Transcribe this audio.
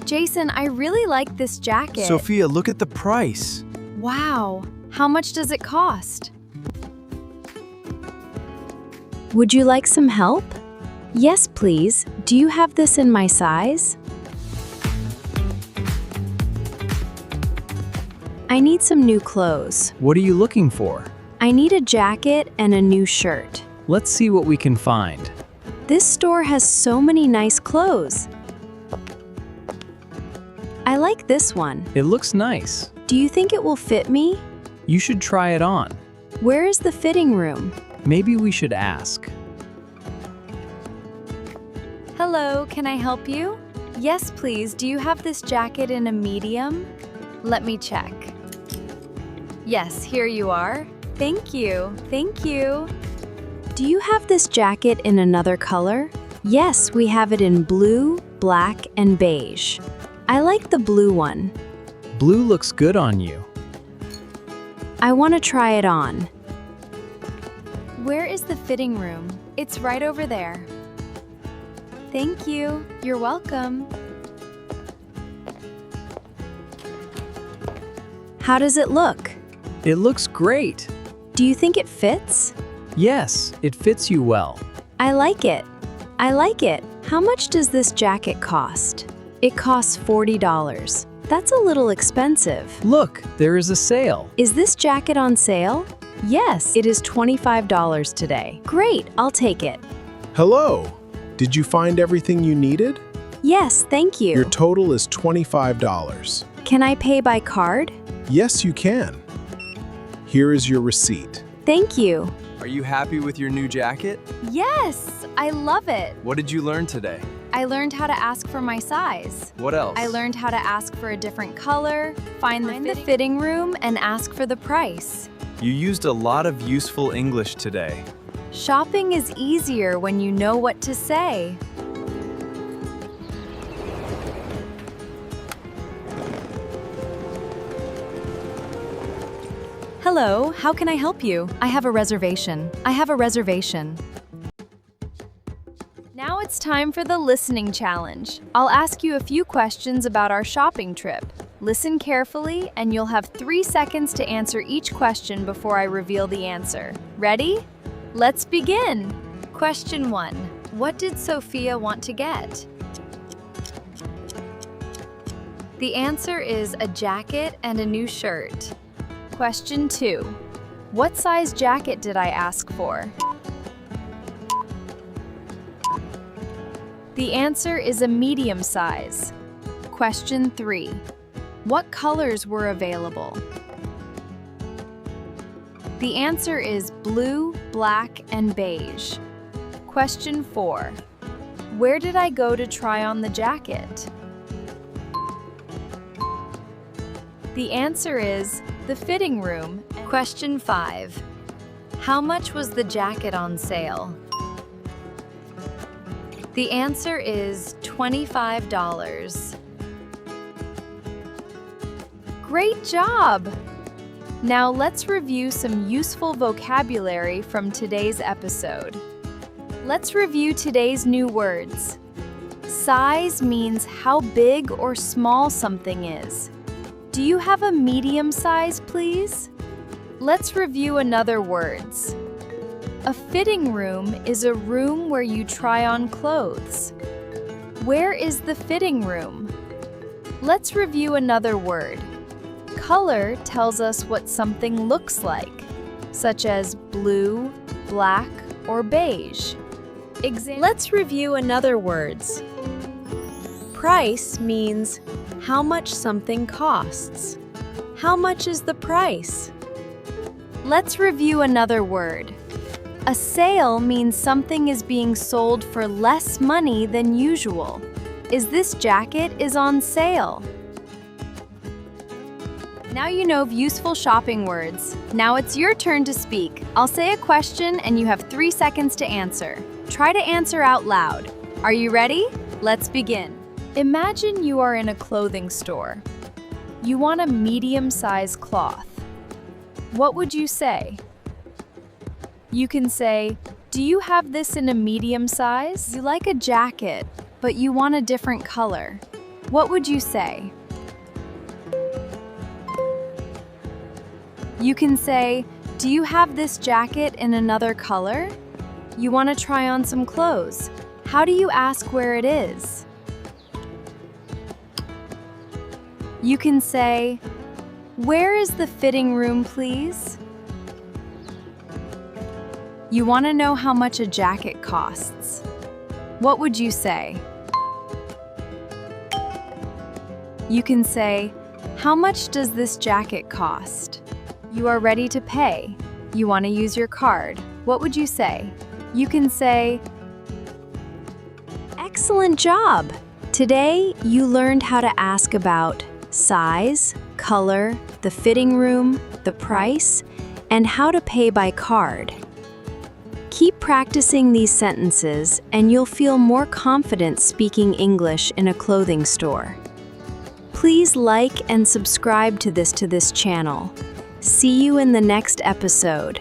Jason, I really like this jacket. Sophia, look at the price. Wow, how much does it cost? Would you like some help? Yes, please. Do you have this in my size? I need some new clothes. What are you looking for? I need a jacket and a new shirt. Let's see what we can find. This store has so many nice clothes. I like this one. It looks nice. Do you think it will fit me? You should try it on. Where is the fitting room? Maybe we should ask. Hello, can I help you? Yes, please. Do you have this jacket in a medium? Let me check. Yes, here you are. Thank you. Thank you. Do you have this jacket in another color? Yes, we have it in blue, black, and beige. I like the blue one. Blue looks good on you. I want to try it on. Where is the fitting room? It's right over there. Thank you. You're welcome. How does it look? It looks great. Do you think it fits? Yes, it fits you well. I like it. I like it. How much does this jacket cost? It costs $40. That's a little expensive. Look, there is a sale. Is this jacket on sale? Yes, it is $25 today. Great, I'll take it. Hello! Did you find everything you needed? Yes, thank you. Your total is $25. Can I pay by card? Yes, you can. Here is your receipt. Thank you. Are you happy with your new jacket? Yes, I love it. What did you learn today? I learned how to ask for my size. What else? I learned how to ask for a different color, find the fitting room, and ask for the price. You used a lot of useful English today. Shopping is easier when you know what to say. Hello, how can I help you? I have a reservation. Now it's time for the listening challenge. I'll ask you a few questions about our shopping trip. Listen carefully, and you'll have 3 seconds to answer each question before I reveal the answer. Ready? Let's begin. Question 1. What did Sophia want to get? The answer is a jacket and a new shirt. Question 2. What size jacket did I ask for? The answer is a medium size. Question 3. What colors were available? The answer is blue, black, and beige. Question 4. Where did I go to try on the jacket? The answer is the fitting room. Question 5. How much was the jacket on sale? The answer is $25. Great job! Now let's review some useful vocabulary from today's episode. Let's review today's new words. Size means how big or small something is. Do you have a medium size, please? Let's review another words. A fitting room is a room where you try on clothes. Where is the fitting room? Let's review another word. Color tells us what something looks like, such as blue, black, or beige. Let's review another words. Price means how much something costs. How much is the price? Let's review another word. A sale means something is being sold for less money than usual. This jacket is on sale. Now you know useful shopping words. Now it's your turn to speak. I'll say a question and you have 3 seconds to answer. Try to answer out loud. Are you ready? Let's begin. Imagine you are in a clothing store. You want a medium-sized cloth. What would you say? You can say, do you have this in a medium size? You like a jacket, but you want a different color. what would you say? You can say, "Do you have this jacket in another color?" You want to try on some clothes. How do you ask where it is? You can say, "Where is the fitting room, please?" You want to know how much a jacket costs. What would you say? You can say, "How much does this jacket cost?" You are ready to pay. You want to use your card. What would you say? You can say, "Excellent job! Today, you learned how to ask about size, color, the fitting room, the price, and how to pay by card." Keep practicing these sentences and you'll feel more confident speaking English in a clothing store. Please like and subscribe to this channel. See you in the next episode.